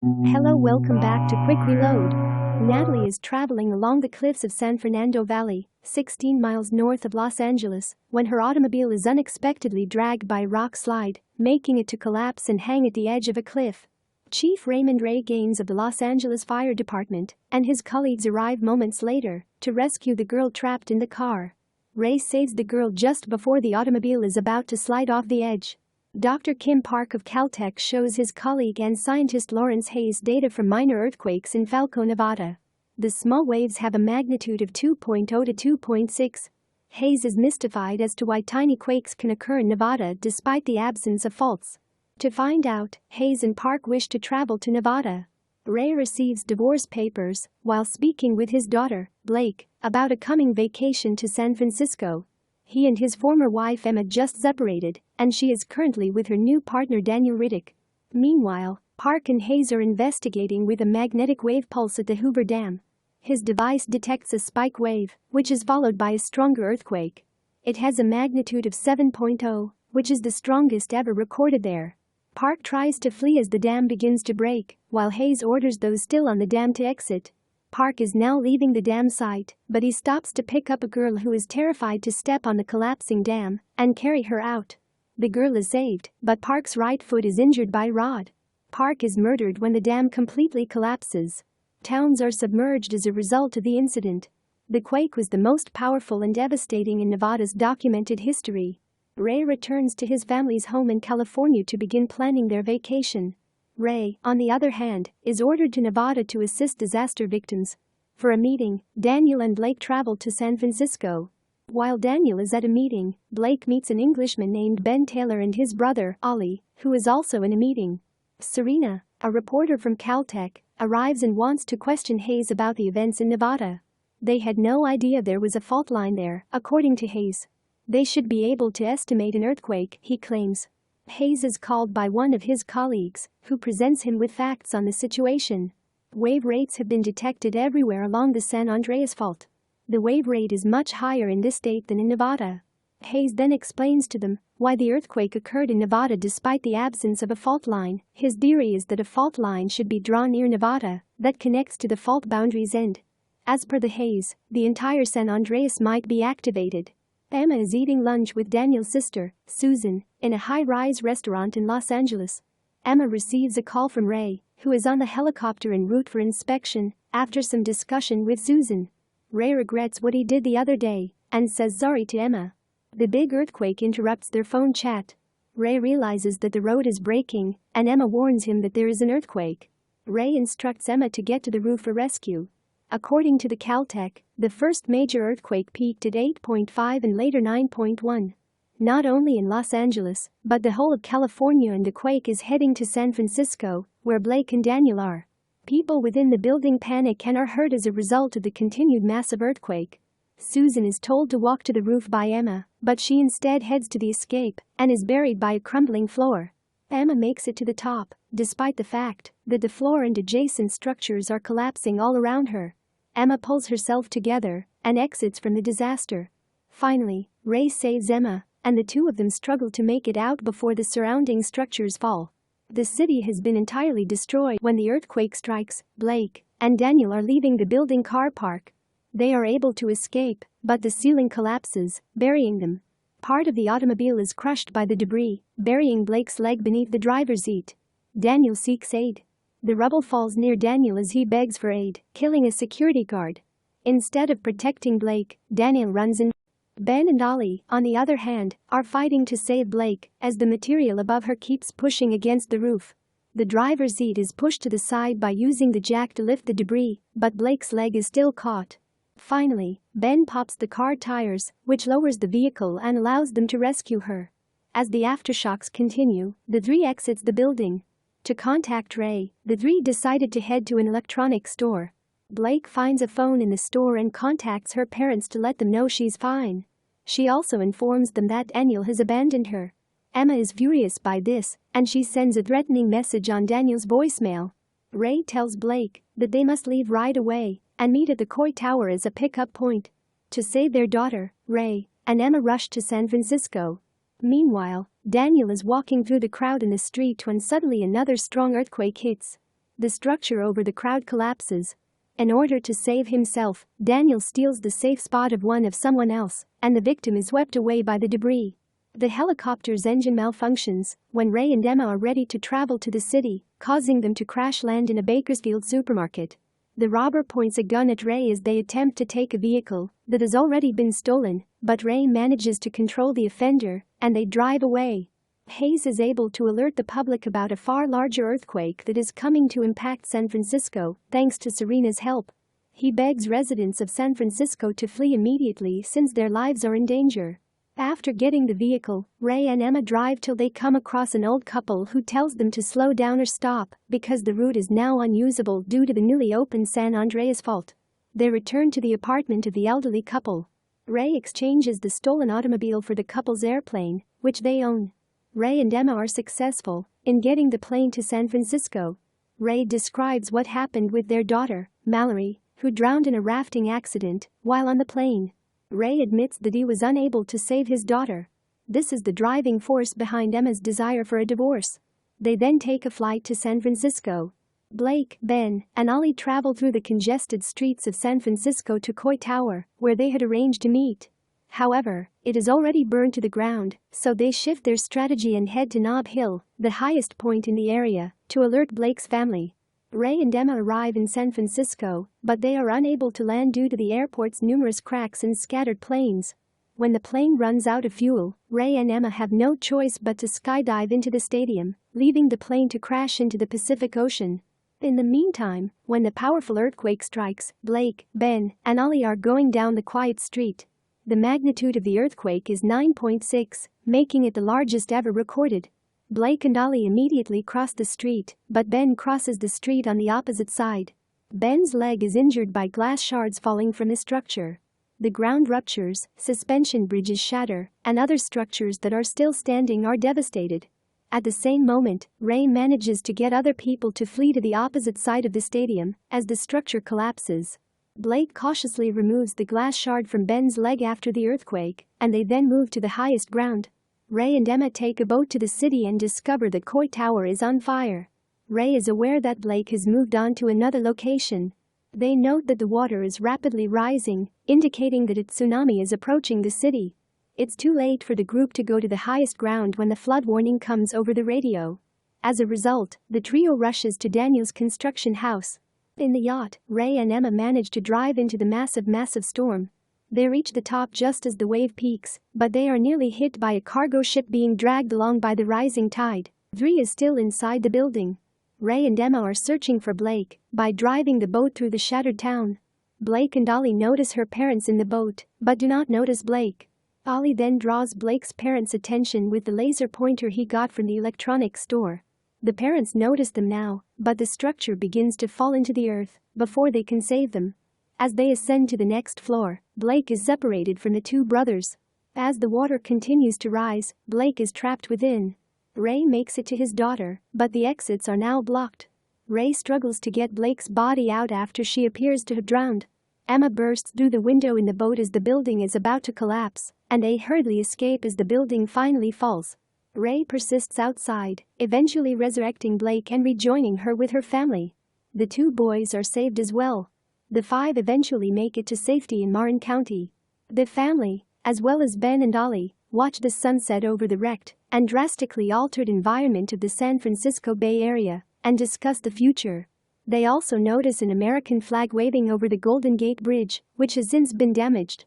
Hello, welcome back to Quick Reload. Natalie is traveling along the cliffs of San Fernando Valley, 16 miles north of Los Angeles, when her automobile is unexpectedly dragged by a rock slide, making it to collapse and hang at the edge of a cliff. Chief Raymond Ray Gaines of the Los Angeles Fire Department and his colleagues arrive moments later to rescue the girl trapped in the car. Ray saves the girl just before the automobile is about to slide off the edge. Dr. Kim Park of Caltech shows his colleague and scientist Lawrence Hayes data from minor earthquakes in Falco, Nevada. The small waves have a magnitude of 2.0 to 2.6. Hayes is mystified as to why tiny quakes can occur in Nevada despite the absence of faults. To find out, Hayes and Park wish to travel to Nevada. Ray receives divorce papers while speaking with his daughter, Blake, about a coming vacation to San Francisco. He and his former wife Emma just separated, and she is currently with her new partner Daniel Riddick. Meanwhile, Park and Hayes are investigating with a magnetic wave pulse at the Hoover Dam. His device detects a spike wave, which is followed by a stronger earthquake. It has a magnitude of 7.0, which is the strongest ever recorded there. Park tries to flee as the dam begins to break, while Hayes orders those still on the dam to exit. Park is now leaving the dam site, but he stops to pick up a girl who is terrified to step on the collapsing dam and carry her out. The girl is saved, but Park's right foot is injured by a rod. Park is murdered when the dam completely collapses. Towns are submerged as a result of the incident. The quake was the most powerful and devastating in Nevada's documented history. Ray returns to his family's home in California to begin planning their vacation. Ray, on the other hand, is ordered to Nevada to assist disaster victims. For a meeting, Daniel and Blake travel to San Francisco. While Daniel is at a meeting, Blake meets an Englishman named Ben Taylor and his brother, Ollie, who is also in a meeting. Serena, a reporter from Caltech, arrives and wants to question Hayes about the events in Nevada. They had no idea there was a fault line there, according to Hayes. They should be able to estimate an earthquake, he claims. Hayes is called by one of his colleagues, who presents him with facts on the situation. Wave rates have been detected everywhere along the San Andreas Fault. The wave rate is much higher in this state than in Nevada. Hayes then explains to them why the earthquake occurred in Nevada despite the absence of a fault line. His theory is that a fault line should be drawn near Nevada that connects to the fault boundary's end. As per the Hayes, the entire San Andreas might be activated. Emma is eating lunch with Daniel's sister, Susan, in a high-rise restaurant in Los Angeles. Emma receives a call from Ray, who is on the helicopter en route for inspection, after some discussion with Susan. Ray regrets what he did the other day and says sorry to Emma. The big earthquake interrupts their phone chat. Ray realizes that the road is breaking, and Emma warns him that there is an earthquake. Ray instructs Emma to get to the roof for rescue. According to the Caltech, the first major earthquake peaked at 8.5 and later 9.1. Not only in Los Angeles, but the whole of California, and the quake is heading to San Francisco, where Blake and Daniel are. People within the building panic and are hurt as a result of the continued massive earthquake. Susan is told to walk to the roof by Emma, but she instead heads to the escape and is buried by a crumbling floor. Emma makes it to the top, despite the fact that the floor and adjacent structures are collapsing all around her. Emma pulls herself together and exits from the disaster. Finally, Ray saves Emma, and the two of them struggle to make it out before the surrounding structures fall. The city has been entirely destroyed when the earthquake strikes. Blake and Daniel are leaving the building car park. They are able to escape, but the ceiling collapses, burying them. Part of the automobile is crushed by the debris, burying Blake's leg beneath the driver's seat. Daniel seeks aid. The rubble falls near Daniel as he begs for aid, killing a security guard. Instead of protecting Blake, Daniel runs in. Ben and Ollie, on the other hand, are fighting to save Blake as the material above her keeps pushing against the roof. The driver's seat is pushed to the side by using the jack to lift the debris, but Blake's leg is still caught. Finally, Ben pops the car tires, which lowers the vehicle and allows them to rescue her. As the aftershocks continue, the three exits the building. To contact Ray, the three decided to head to an electronics store. Blake finds a phone in the store and contacts her parents to let them know she's fine. She also informs them that Daniel has abandoned her. Emma is furious by this, and she sends a threatening message on Daniel's voicemail. Ray tells Blake that they must leave right away and meet at the Coy Tower as a pickup point. To save their daughter, Ray and Emma rush to San Francisco. Meanwhile, Daniel is walking through the crowd in the street when suddenly another strong earthquake hits. The structure over the crowd collapses. In order to save himself, Daniel steals the safe spot of someone else, and the victim is swept away by the debris. The helicopter's engine malfunctions when Ray and Emma are ready to travel to the city, causing them to crash land in a Bakersfield supermarket. The robber points a gun at Ray as they attempt to take a vehicle that has already been stolen, but Ray manages to control the offender, and they drive away. Hayes is able to alert the public about a far larger earthquake that is coming to impact San Francisco, thanks to Serena's help. He begs residents of San Francisco to flee immediately since their lives are in danger. After getting the vehicle, Ray and Emma drive till they come across an old couple who tells them to slow down or stop because the route is now unusable due to the newly opened San Andreas fault. They return to the apartment of the elderly couple. Ray exchanges the stolen automobile for the couple's airplane, which they own. Ray and Emma are successful in getting the plane to San Francisco. Ray describes what happened with their daughter, Mallory, who drowned in a rafting accident while on the plane. Ray admits that he was unable to save his daughter. This is the driving force behind Emma's desire for a divorce. They then take a flight to San Francisco. Blake, Ben, and Ollie travel through the congested streets of San Francisco to Coy Tower, where they had arranged to meet. However, it is already burned to the ground, so they shift their strategy and head to Nob Hill, the highest point in the area, to alert Blake's family. Ray and Emma arrive in San Francisco, but they are unable to land due to the airport's numerous cracks and scattered planes. When the plane runs out of fuel, Ray and Emma have no choice but to skydive into the stadium, leaving the plane to crash into the Pacific Ocean. In the meantime, when the powerful earthquake strikes, Blake, Ben, and Ollie are going down the quiet street. The magnitude of the earthquake is 9.6, making it the largest ever recorded. Blake and Ollie immediately cross the street, but Ben crosses the street on the opposite side. Ben's leg is injured by glass shards falling from the structure. The ground ruptures, suspension bridges shatter, and other structures that are still standing are devastated. At the same moment, Ray manages to get other people to flee to the opposite side of the stadium as the structure collapses. Blake cautiously removes the glass shard from Ben's leg after the earthquake, and they then move to the highest ground. Ray and Emma take a boat to the city and discover that Coy Tower is on fire. Ray is aware that Blake has moved on to another location. They note that the water is rapidly rising, indicating that a tsunami is approaching the city. It's too late for the group to go to the highest ground when the flood warning comes over the radio. As a result, the trio rushes to Daniel's construction house. In the yacht, Ray and Emma manage to drive into the massive storm. They reach the top just as the wave peaks, but they are nearly hit by a cargo ship being dragged along by the rising tide. 3 is still inside the building. Ray and Emma are searching for Blake by driving the boat through the shattered town. Blake and Ollie notice her parents in the boat, but do not notice Blake. Ollie then draws Blake's parents' attention with the laser pointer he got from the electronics store. The parents notice them now, but the structure begins to fall into the earth before they can save them. As they ascend to the next floor, Blake is separated from the two brothers. As the water continues to rise, Blake is trapped within. Ray makes it to his daughter, but the exits are now blocked. Ray struggles to get Blake's body out after she appears to have drowned. Emma bursts through the window in the boat as the building is about to collapse, and they hurriedly escape as the building finally falls. Ray persists outside, eventually resurrecting Blake and rejoining her with her family. The 2 boys are saved as well. The 5 eventually make it to safety in Marin County. The family, as well as Ben and Ollie, watch the sunset over the wrecked and drastically altered environment of the San Francisco Bay Area and discuss the future. They also notice an American flag waving over the Golden Gate Bridge, which has since been damaged.